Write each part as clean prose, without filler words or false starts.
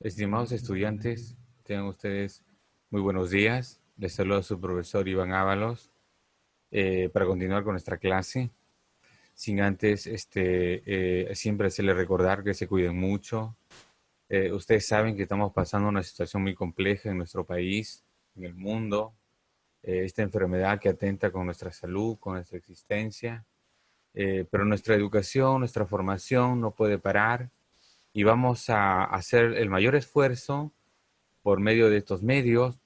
Estimados estudiantes, tengan ustedes muy buenos días. Les saluda su profesor Iván Ábalos para continuar con nuestra clase. Sin antes, siempre hacerles recordar que se cuiden mucho. Ustedes saben que estamos pasando una situación muy compleja en nuestro país, en el mundo. Esta enfermedad que atenta con nuestra salud, con nuestra existencia. Pero nuestra educación, nuestra formación no puede parar y vamos a hacer el mayor esfuerzo por medio de estos medios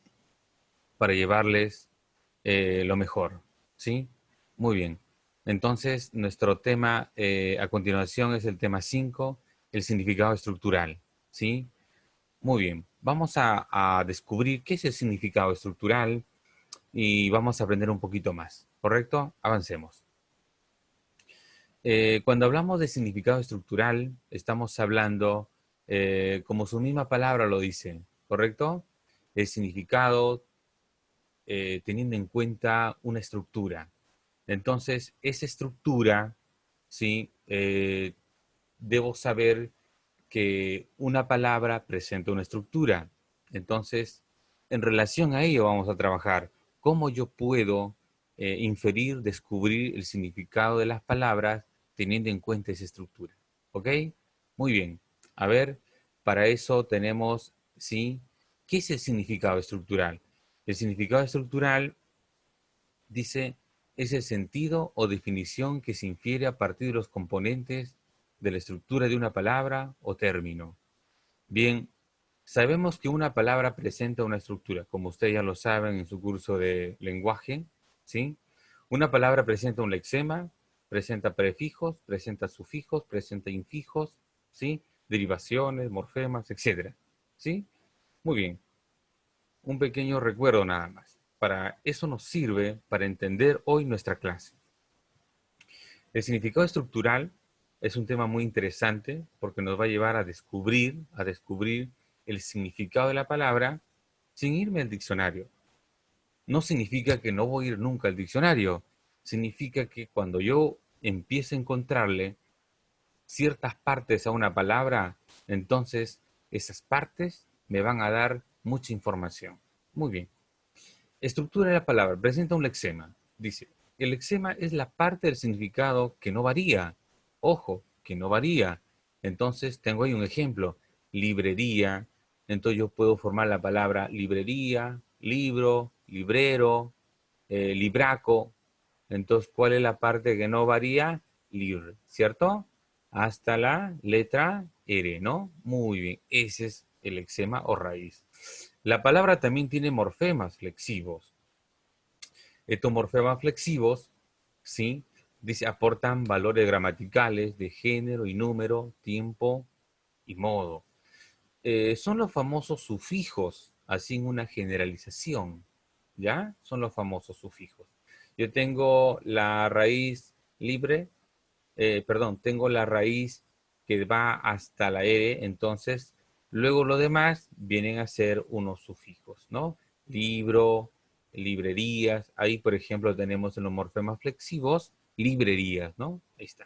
para llevarles lo mejor, ¿sí? Muy bien. Entonces, nuestro tema a continuación es el tema 5, el significado estructural, ¿sí? Muy bien. Vamos a descubrir qué es el significado estructural y vamos a aprender un poquito más, ¿correcto? Avancemos. Cuando hablamos de significado estructural, estamos hablando, como su misma palabra lo dice, ¿correcto? El significado teniendo en cuenta una estructura. Entonces, esa estructura, ¿sí? Debo saber que una palabra presenta una estructura. Entonces, en relación a ello vamos a trabajar. ¿Cómo yo puedo inferir, descubrir el significado de las palabras teniendo en cuenta esa estructura? ¿Ok? Muy bien. A ver, para eso tenemos, ¿sí? ¿Qué es el significado estructural? El significado estructural dice, es el sentido o definición que se infiere a partir de los componentes de la estructura de una palabra o término. Bien, sabemos que una palabra presenta una estructura, como ustedes ya lo saben en su curso de lenguaje, ¿sí? Una palabra presenta un lexema, presenta prefijos, presenta sufijos, presenta infijos, ¿sí? Derivaciones, morfemas, etcétera, ¿sí? Muy bien, un pequeño recuerdo nada más. Para eso nos sirve para entender hoy nuestra clase. El significado estructural es un tema muy interesante porque nos va a llevar a descubrir el significado de la palabra sin irme al diccionario. No significa que no voy a ir nunca al diccionario. Significa que cuando yo empiece a encontrarle ciertas partes a una palabra, entonces esas partes me van a dar mucha información. Muy bien. Estructura de la palabra. Presenta un lexema. Dice, el lexema es la parte del significado que no varía. Ojo, que no varía. Entonces, tengo ahí un ejemplo. Librería. Entonces, yo puedo formar la palabra librería, libro, librero, libraco. Entonces, ¿cuál es la parte que no varía? Libre, ¿cierto? Hasta la letra R, ¿no? Muy bien. Ese es el lexema o raíz. La palabra también tiene morfemas flexivos. Estos morfemas flexivos, ¿sí? Dice, aportan valores gramaticales de género y número, tiempo y modo. Son los famosos sufijos, así en una generalización, ¿ya? Son los famosos sufijos. Yo tengo la raíz libre, tengo la raíz que va hasta la R, entonces luego lo demás vienen a ser unos sufijos, ¿no? Libro, librerías, ahí por ejemplo tenemos en los morfemas flexivos, librerías, ¿no? Ahí está.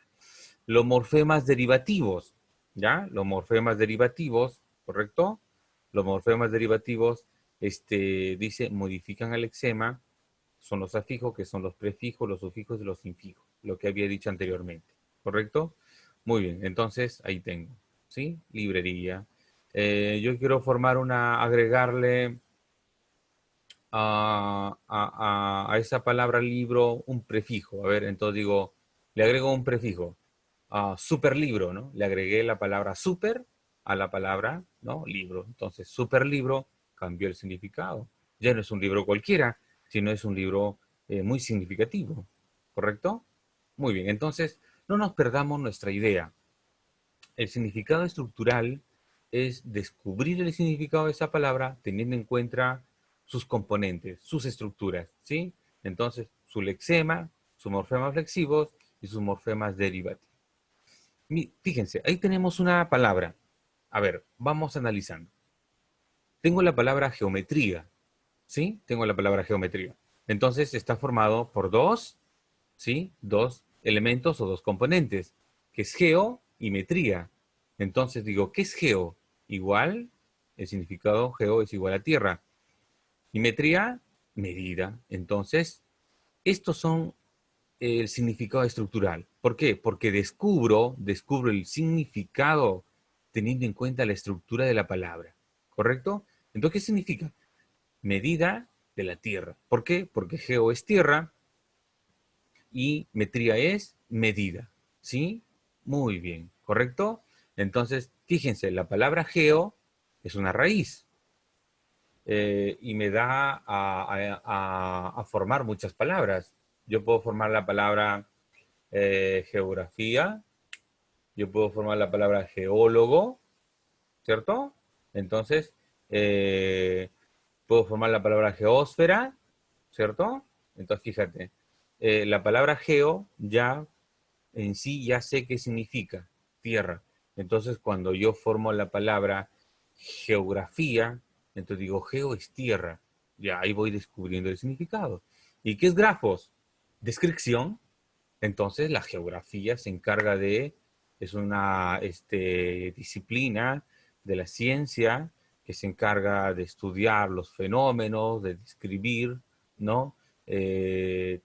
Los morfemas derivativos, ¿ya? Los morfemas derivativos, ¿correcto? Los morfemas derivativos, dice, modifican el lexema, son los afijos, que son los prefijos, los sufijos y los infijos, lo que había dicho anteriormente, ¿correcto? Muy bien, entonces ahí tengo, ¿sí? Librería. Yo quiero agregarle a esa palabra libro un prefijo. A ver, entonces digo, le agrego un prefijo. Super libro, ¿no? Le agregué la palabra super a la palabra, ¿no? Libro. Entonces, super libro cambió el significado. Ya no es un libro cualquiera, sino es un libro muy significativo. ¿Correcto? Muy bien. Entonces, no nos perdamos nuestra idea. El significado estructural es descubrir el significado de esa palabra teniendo en cuenta sus componentes, sus estructuras, ¿sí? Entonces, su lexema, sus morfemas flexivos y sus morfemas derivativos. Fíjense, ahí tenemos una palabra. A ver, vamos analizando. Tengo la palabra geometría, ¿sí? Tengo la palabra geometría. Entonces, está formado por dos, ¿sí? Dos elementos o dos componentes, que es geo y metría. Entonces digo, ¿qué es geo? Igual el significado geo es igual a tierra. Y metría, medida. Entonces, estos son el significado estructural. ¿Por qué? Porque descubro el significado teniendo en cuenta la estructura de la palabra. ¿Correcto? Entonces, ¿qué significa? Medida de la tierra. ¿Por qué? Porque geo es tierra y metría es medida. ¿Sí? Muy bien. ¿Correcto? Entonces, fíjense, la palabra geo es una raíz. Y me da a formar muchas palabras. Yo puedo formar la palabra geografía, yo puedo formar la palabra geólogo, ¿cierto? Entonces, eh, puedo formar la palabra geósfera, ¿cierto? Entonces, fíjate, la palabra geo ya en sí ya sé qué significa, tierra. Entonces, cuando yo formo la palabra geografía, entonces digo, geo es tierra. Ya ahí voy descubriendo el significado. ¿Y qué es grafos? Descripción. Entonces, la geografía se encarga es una disciplina de la ciencia que se encarga de estudiar los fenómenos, de describir, ¿no? Eh,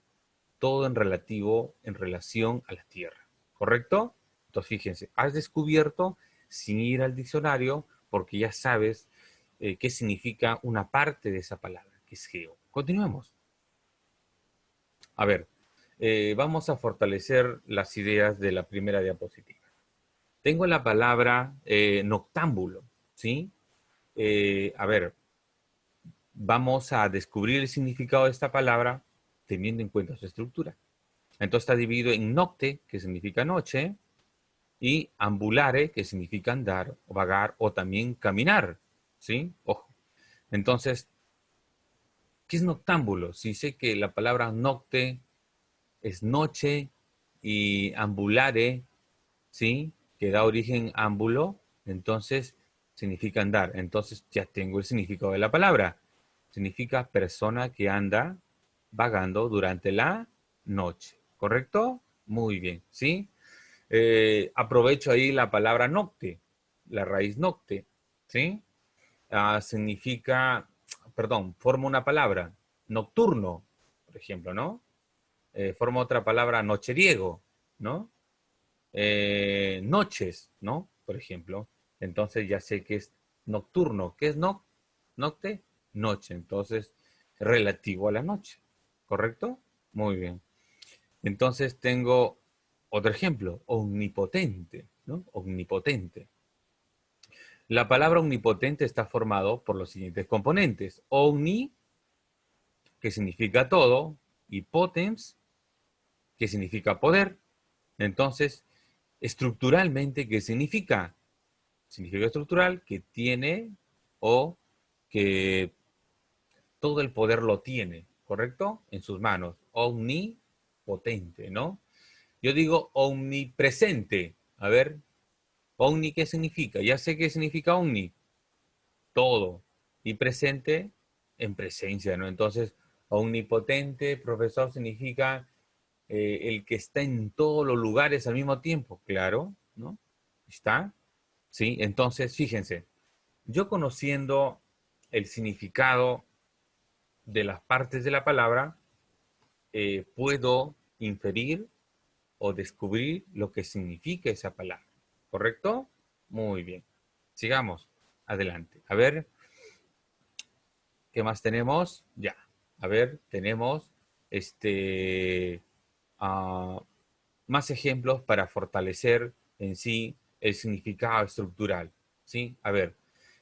todo en relación a la Tierra, ¿correcto? Entonces, fíjense, has descubierto sin ir al diccionario porque ya sabes qué significa una parte de esa palabra, que es geo. Continuemos. A ver, vamos a fortalecer las ideas de la primera diapositiva. Tengo la palabra noctámbulo, ¿sí? A ver, vamos a descubrir el significado de esta palabra teniendo en cuenta su estructura. Entonces está dividido en nocte, que significa noche, y ambulare, que significa andar, o vagar, o también caminar, ¿sí? Ojo. Entonces, ¿qué es noctámbulo? Si sé que la palabra nocte es noche y ambulare, ¿sí? Que da origen ámbulo, entonces significa andar. Entonces ya tengo el significado de la palabra. Significa persona que anda vagando durante la noche. ¿Correcto? Muy bien, ¿sí? Aprovecho ahí la palabra nocte, la raíz nocte, ¿sí? Significa, perdón, forma una palabra, nocturno, por ejemplo, ¿no? Forma otra palabra, nocheriego, ¿no? Noches, ¿no? Por ejemplo. Entonces ya sé que es nocturno. ¿Qué es nocte? Noche. Entonces, relativo a la noche. ¿Correcto? Muy bien. Entonces tengo otro ejemplo, omnipotente, ¿no? Omnipotente. La palabra omnipotente está formado por los siguientes componentes. Omni, que significa todo, y potens, que significa poder. Entonces, estructuralmente, ¿qué significa? Significa estructural que tiene o que todo el poder lo tiene, ¿correcto? En sus manos. Omnipotente, ¿no? Yo digo omnipresente. A ver, omni, ¿qué significa? Ya sé qué significa omni. Todo. Y presente, en presencia, ¿no? Entonces, omnipotente, profesor, significa el que está en todos los lugares al mismo tiempo. Claro, ¿no? ¿Está? ¿Sí? Entonces, fíjense, yo conociendo el significado de las partes de la palabra, puedo inferir o descubrir lo que significa esa palabra. ¿Correcto? Muy bien. Sigamos. Adelante. A ver, ¿qué más tenemos? Ya. A ver, tenemos este, ah, más ejemplos para fortalecer en sí el significado estructural. ¿Sí? A ver,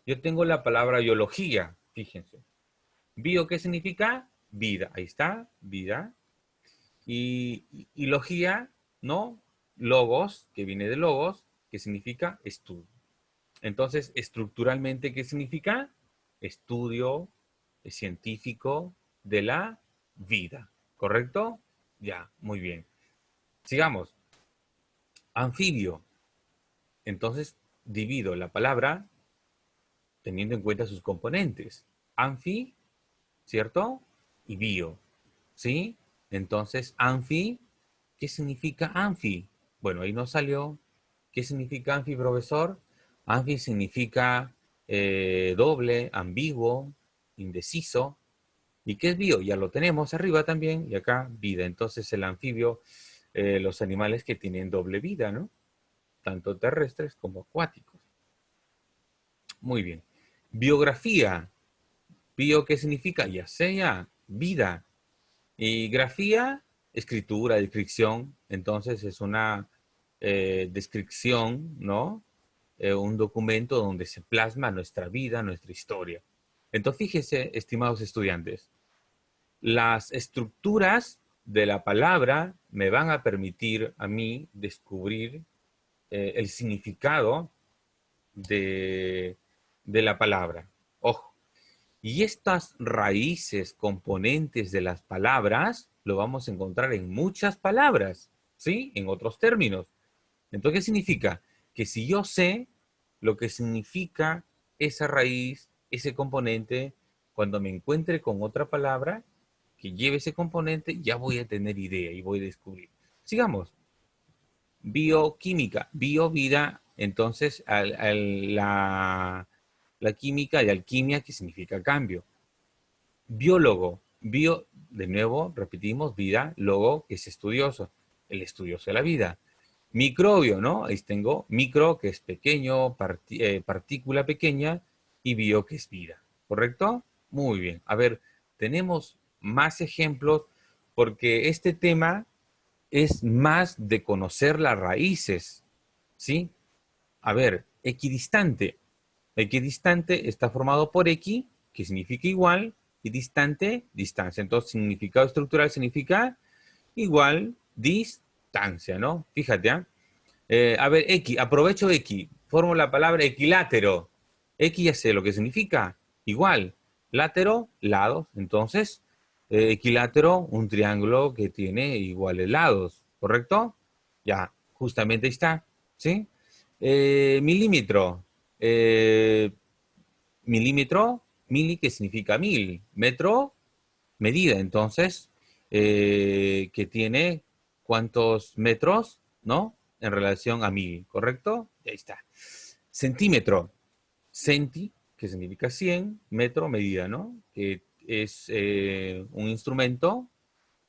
yo tengo la palabra biología, fíjense. Bio, ¿qué significa? Vida. Ahí está, vida. Y logía, ¿no? Logos, que viene de logos, que significa estudio. Entonces, estructuralmente, ¿qué significa? Estudio científico de la vida. ¿Correcto? Ya, muy bien. Sigamos. Anfibio. Entonces, divido la palabra teniendo en cuenta sus componentes. Anfi, ¿cierto? Y bio, ¿sí? Entonces, anfi, ¿qué significa anfi? Bueno, ahí nos salió. ¿Qué significa anfi, profesor? Anfi significa doble, ambiguo, indeciso. ¿Y qué es bio? Ya lo tenemos arriba también, y acá vida. Entonces el anfibio, los animales que tienen doble vida, ¿no? Tanto terrestres como acuáticos. Muy bien. Biografía. Bio, ¿qué significa? Ya sea vida. Y grafía, escritura, descripción. Entonces es una descripción, ¿no? Un documento donde se plasma nuestra vida, nuestra historia. Entonces, fíjense, estimados estudiantes, las estructuras de la palabra me van a permitir a mí descubrir el significado de, de la palabra. Ojo, y estas raíces, componentes de las palabras, lo vamos a encontrar en muchas palabras, ¿sí? En otros términos. Entonces, ¿qué significa? Que si yo sé lo que significa esa raíz, ese componente, cuando me encuentre con otra palabra que lleve ese componente, ya voy a tener idea y voy a descubrir. Sigamos. Bioquímica, bio, vida, entonces la química y alquimia, que significa cambio. Biólogo, bio, de nuevo, repetimos, vida, logo, que es estudioso, el estudioso de la vida. Microbio, ¿no? Ahí tengo micro, que es pequeño, partícula pequeña, y bio, que es vida. ¿Correcto? Muy bien. A ver, tenemos más ejemplos porque este tema es más de conocer las raíces, ¿sí? A ver, equidistante. Equidistante está formado por equi, que significa igual, y distante, distancia. Entonces, significado estructural significa igual, distancia, ¿no? Fíjate, ¿ah? A ver, equi, aprovecho equi, formo la palabra equilátero. Equi ya sé lo que significa, igual. Látero, lados. Entonces, equilátero, un triángulo que tiene iguales lados, ¿correcto? Ya, justamente ahí está, ¿sí? Milímetro. Eh, milímetro, mili, que significa mil. Metro, medida. Entonces, que tiene cuántos metros, ¿no? En relación a mil, ¿correcto? Y ahí está. Centímetro. Centi, que significa 100, metro, medida, ¿no? Que es un instrumento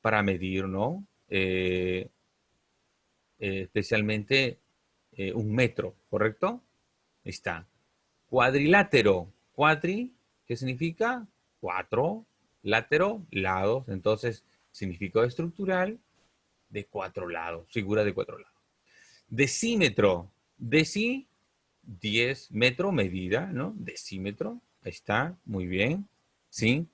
para medir, ¿no? Especialmente un metro, ¿correcto? Ahí está. Cuadrilátero. Cuadri, ¿qué significa? Cuatro. Látero, lados. Entonces, significado estructural de cuatro lados. Figura de cuatro lados. Decímetro. Deci, 10 metro, medida, ¿no? Decímetro. Ahí está. Muy bien. ¿Sí?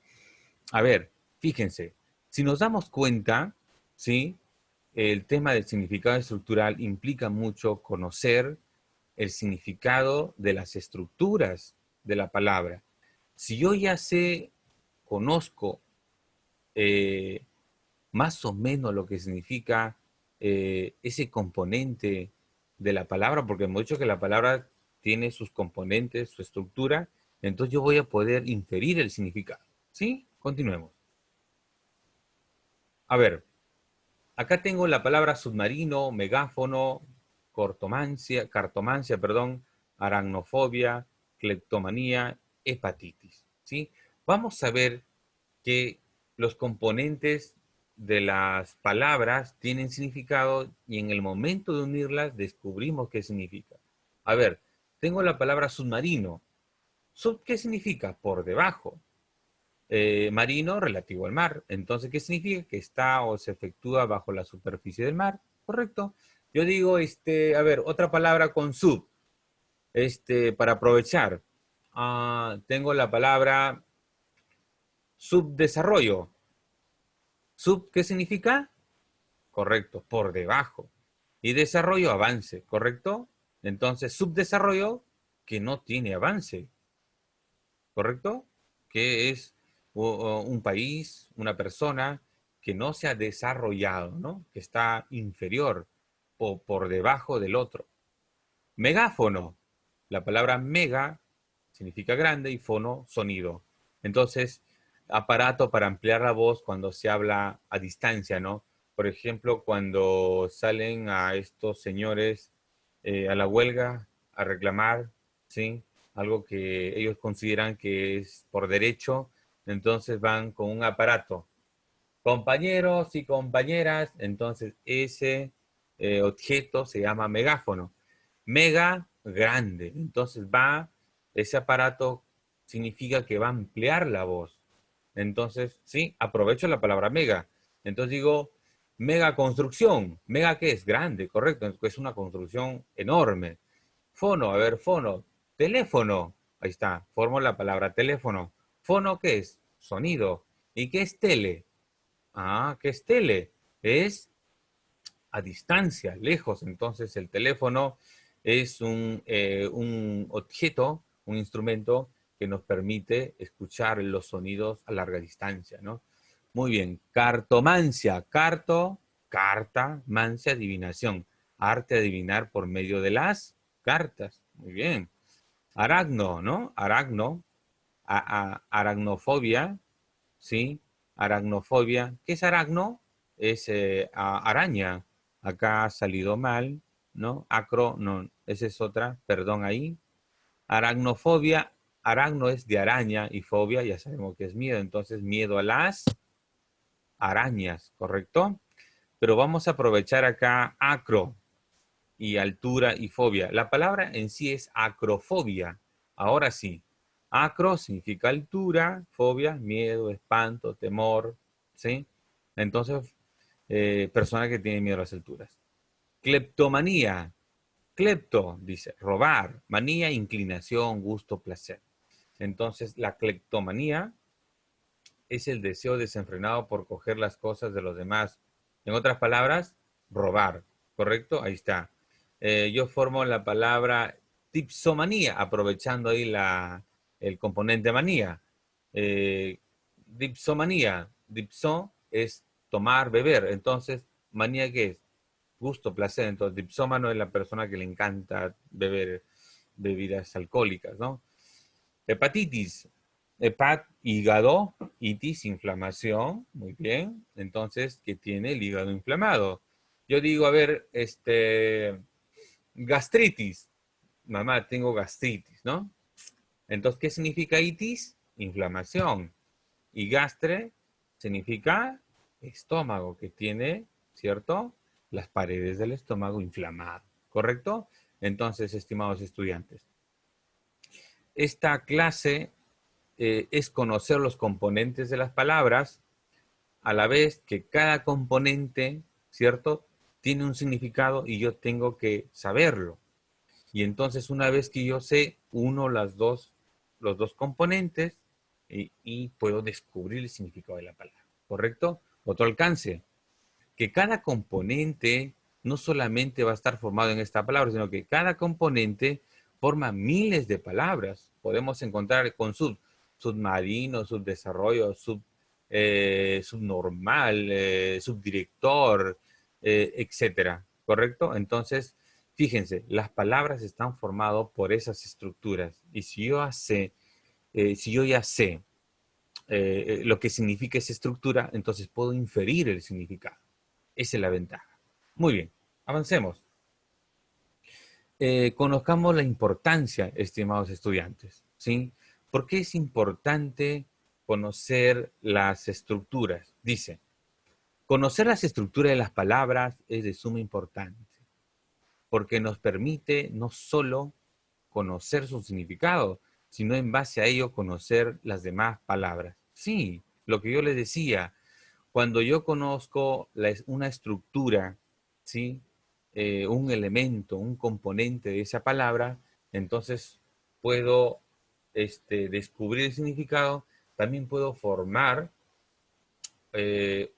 A ver, fíjense. Si nos damos cuenta, ¿sí? El tema del significado estructural implica mucho conocer el significado de las estructuras de la palabra. Si yo ya sé, conozco eh, más o menos lo que significa ese componente de la palabra, porque hemos dicho que la palabra tiene sus componentes, su estructura, entonces yo voy a poder inferir el significado. ¿Sí? Continuemos. A ver, acá tengo la palabra submarino, megáfono, cartomancia, perdón, aracnofobia, cleptomanía, hepatitis, ¿sí? Vamos a ver que los componentes de las palabras tienen significado y en el momento de unirlas descubrimos qué significa. A ver, tengo la palabra submarino. ¿Sub qué significa? Por debajo. Marino relativo al mar. Entonces, ¿qué significa? Que está o se efectúa bajo la superficie del mar. Correcto. Yo digo, a ver, otra palabra con sub, para aprovechar. Tengo la palabra subdesarrollo. Sub, ¿qué significa? Correcto, por debajo. Y desarrollo, avance, ¿correcto? Entonces, subdesarrollo, que no tiene avance, ¿correcto? Que es un país, una persona que no se ha desarrollado, ¿no? Que está inferior o por debajo del otro. Megáfono. La palabra mega significa grande y fono, sonido. Entonces, aparato para ampliar la voz cuando se habla a distancia, ¿no? Por ejemplo, cuando salen a estos señores a la huelga, a reclamar, ¿sí? algo que ellos consideran que es por derecho, entonces van con un aparato. Compañeros y compañeras, entonces ese objeto se llama megáfono. Mega, grande. Entonces ese aparato significa que va a ampliar la voz. Entonces, sí, aprovecho la palabra mega. Entonces digo, mega construcción. ¿Mega qué es? Grande, correcto. Es una construcción enorme. Fono, a ver, fono. Teléfono. Ahí está, formo la palabra teléfono. ¿Fono qué es? Sonido. ¿Y qué es tele? Ah, ¿qué es tele? Es a distancia, lejos. Entonces el teléfono es un objeto, un instrumento que nos permite escuchar los sonidos a larga distancia, ¿no? Muy bien, cartomancia, carta, mancia, adivinación, arte de adivinar por medio de las cartas. Muy bien. Aragno, ¿no? Aragno, aragnofobia, ¿sí? Aragnofobia. ¿Qué es aragno? Es araña. Acá ha salido mal, ¿no? Acro, no, esa es otra, perdón ahí. Aragnofobia, aragno es de araña y fobia, ya sabemos que es miedo, entonces miedo a las arañas, ¿correcto? Pero vamos a aprovechar acá acro y altura y fobia. La palabra en sí es acrofobia. Ahora sí, acro significa altura, fobia, miedo, espanto, temor, ¿sí? Entonces, persona que tiene miedo a las alturas. Cleptomanía. Clepto, dice, robar. Manía, inclinación, gusto, placer. Entonces, la cleptomanía es el deseo desenfrenado por coger las cosas de los demás. En otras palabras, robar, ¿correcto? Ahí está. Yo formo la palabra dipsomanía, aprovechando ahí el componente manía. Dipsomanía, dipso es tomar, beber. Entonces, manía, ¿qué es? Gusto, placer. Entonces, dipsómano es la persona que le encanta beber bebidas alcohólicas, ¿no? Hepatitis, hígado, itis, inflamación, muy bien. Entonces, ¿qué tiene el hígado inflamado? Yo digo, a ver, gastritis. Mamá, tengo gastritis, ¿no? Entonces, ¿qué significa itis? Inflamación. Y gastre significa estómago, que tiene, ¿cierto? Las paredes del estómago inflamadas, ¿correcto? Entonces, estimados estudiantes, esta clase es conocer los componentes de las palabras, a la vez que cada componente, ¿cierto? Tiene un significado y yo tengo que saberlo. Y entonces una vez que yo sé uno los dos componentes y puedo descubrir el significado de la palabra, ¿correcto? Otro alcance, que cada componente no solamente va a estar formado en esta palabra, sino que cada componente forma miles de palabras. Podemos encontrar con submarino, subdesarrollo, subnormal, subdirector, etcétera. ¿Correcto? Entonces, fíjense, las palabras están formadas por esas estructuras. Y si yo ya sé lo que significa esa estructura, entonces puedo inferir el significado. Esa es la ventaja. Muy bien, avancemos. Conozcamos la importancia, estimados estudiantes, ¿sí? ¿Por qué es importante conocer las estructuras? Dice, conocer las estructuras de las palabras es de suma importancia, porque nos permite no solo conocer su significado, sino en base a ello conocer las demás palabras. Sí, lo que yo les decía, cuando yo conozco una estructura, ¿sí? Un elemento, un componente de esa palabra, entonces puedo descubrir el significado, también puedo formar eh,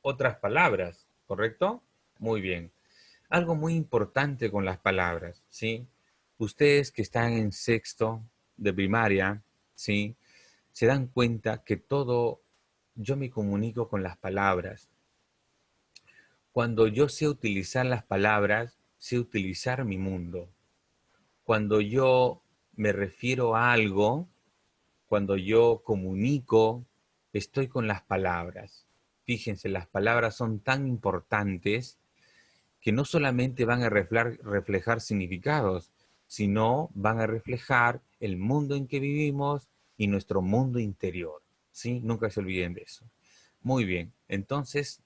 otras palabras, ¿correcto? Muy bien. Algo muy importante con las palabras, ¿sí? Ustedes que están en sexto de primaria, ¿sí? Se dan cuenta que yo me comunico con las palabras. Cuando yo sé utilizar las palabras, sé utilizar mi mundo. Cuando yo me refiero a algo, cuando yo comunico, estoy con las palabras. Fíjense, las palabras son tan importantes que no solamente van a reflejar significados, sino van a reflejar el mundo en que vivimos y nuestro mundo interior, ¿sí? Nunca se olviden de eso. Muy bien, entonces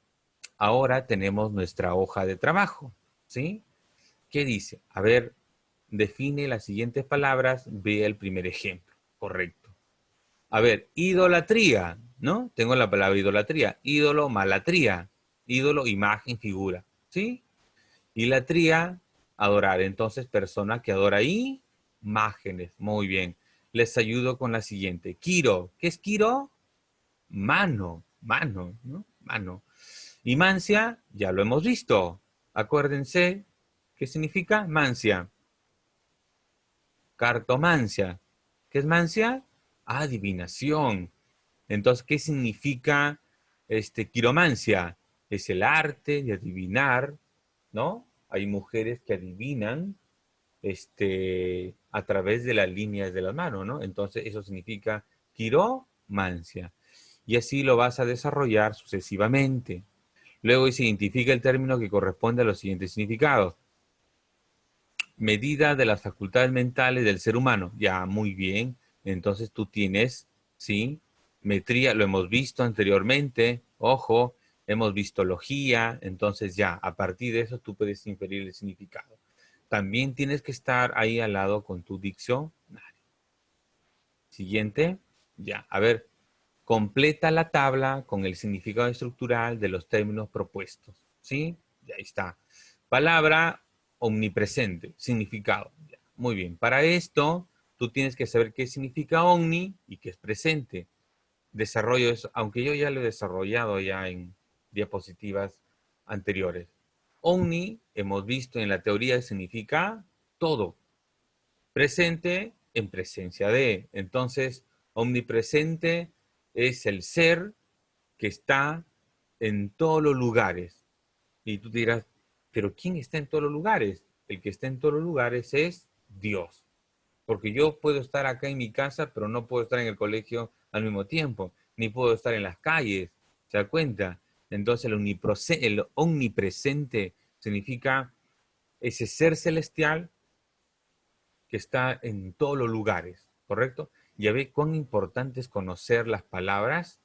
ahora tenemos nuestra hoja de trabajo, ¿sí? ¿Qué dice? A ver, define las siguientes palabras, vea el primer ejemplo, correcto. A ver, idolatría, ¿no? Tengo la palabra idolatría, ídolo, malatría, ídolo, imagen, figura, ¿sí? Y la tría, adorar. Entonces, persona que adora imágenes. Muy bien. Les ayudo con la siguiente. Quiro. ¿Qué es Quiro? Mano. Mano, ¿no? Mano. Y mancia, ya lo hemos visto. Acuérdense, ¿qué significa mancia? Cartomancia. ¿Qué es mancia? Adivinación. Entonces, ¿qué significa quiromancia? Es el arte de adivinar, ¿no? Hay mujeres que adivinan a través de las líneas de las manos, ¿no? Entonces, eso significa quiromancia. Y así lo vas a desarrollar sucesivamente. Luego se identifica el término que corresponde a los siguientes significados. Medida de las facultades mentales del ser humano. Ya, muy bien. Entonces tú tienes, ¿sí? Metría, lo hemos visto anteriormente. Ojo, hemos visto logía. Entonces ya, a partir de eso tú puedes inferir el significado. También tienes que estar ahí al lado con tu diccionario. Siguiente. Ya, a ver. Completa la tabla con el significado estructural de los términos propuestos. ¿Sí? Ya ahí está. Palabra omnipresente, significado. Ya, muy bien. Para esto, tú tienes que saber qué significa omni y qué es presente. Desarrollo eso, aunque yo ya lo he desarrollado ya en diapositivas anteriores. Omni, hemos visto en la teoría, significa todo. Presente en presencia de. Entonces, omnipresente es el ser que está en todos los lugares. Y tú dirás, pero ¿quién está en todos los lugares? El que está en todos los lugares es Dios. Porque yo puedo estar acá en mi casa, pero no puedo estar en el colegio al mismo tiempo, ni puedo estar en las calles. ¿Se da cuenta? Entonces el omnipresente significa ese ser celestial que está en todos los lugares, ¿correcto? Ya ve cuán importante es conocer las palabras.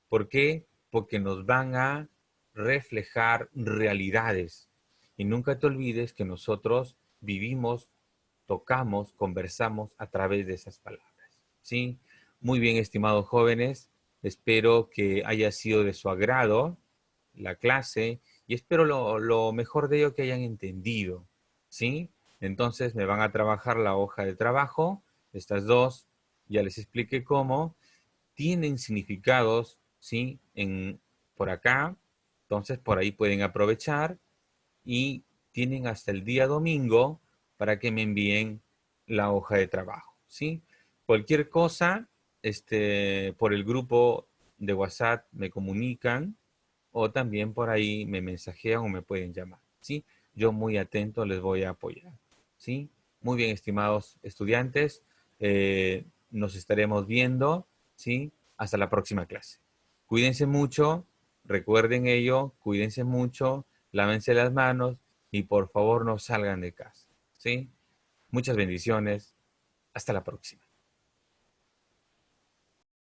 ¿Por qué? Porque nos van a reflejar realidades. Y nunca te olvides que nosotros vivimos, tocamos, conversamos a través de esas palabras. ¿Sí? Muy bien, estimados jóvenes. Espero que haya sido de su agrado la clase y espero lo mejor de ello que hayan entendido. ¿Sí? Entonces me van a trabajar la hoja de trabajo. Estas dos, ya les expliqué cómo tienen significados, ¿sí? Por acá, entonces por ahí pueden aprovechar y tienen hasta el día domingo para que me envíen la hoja de trabajo, ¿sí? Cualquier cosa, por el grupo de WhatsApp me comunican o también por ahí me mensajean o me pueden llamar, ¿sí? Yo muy atento les voy a apoyar, ¿sí? Muy bien, estimados estudiantes, nos estaremos viendo, ¿sí? Hasta la próxima clase. Cuídense mucho, recuerden ello, cuídense mucho, lávense las manos y por favor no salgan de casa, ¿sí? Muchas bendiciones. Hasta la próxima.